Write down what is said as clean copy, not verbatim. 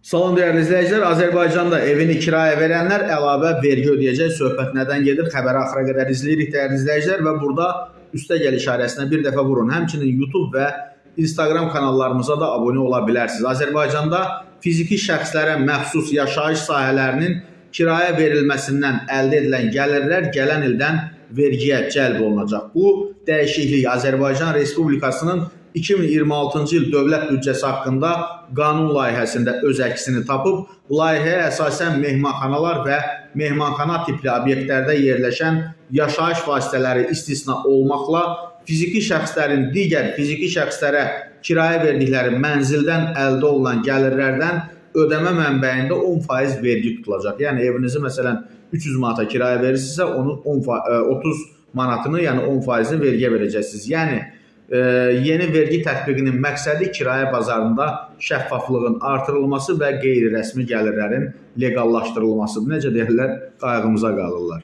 Salam değerli izleyiciler. Azərbaycanda evini kiraya verənlər əlavə vergi ödəyəcək. Söhbət nədən gedir? Xəbəri axıra qədər izləyirik değerli izleyiciler və burada üstə gəl işarəsinə bir dəfə vurun. Həmçinin YouTube və Instagram kanallarımıza da abunə ola bilərsiniz. Azərbaycanda fiziki şəxslərə məxsus yaşayış sahələrinin kiraya verilməsindən əldə edilən gəlirlər gələn ildən vergiyə cəlb olunacaq. Bu dəyişiklik Azərbaycan Respublikasının 2026-cı il dövlət büdcəsi haqqında qanun layihəsində öz əksini tapıb, layihəyə əsasən mehmanxanalar və mehmanxana tipli obyektlərdə yerləşən yaşayış vasitələri istisna olmaqla fiziki şəxslərin digər fiziki şəxslərə kirayə verdikləri mənzildən əldə olunan gəlirlərdən ödəmə mənbəyində 10% vergi tutulacaq. Yəni evinizi məsələn 300 manata kirayə verirsinizsə, onun 30 manatını, yəni 10%-ni vergiyə verəcəksiniz. Yəni yeni vergi tətbiqinin məqsədi kirayə bazarında şəffaflığın artırılması və qeyri-rəsmi gəlirlərin legallaşdırılmasıdır. Necə deyirlər, qayğımıza qalırlar.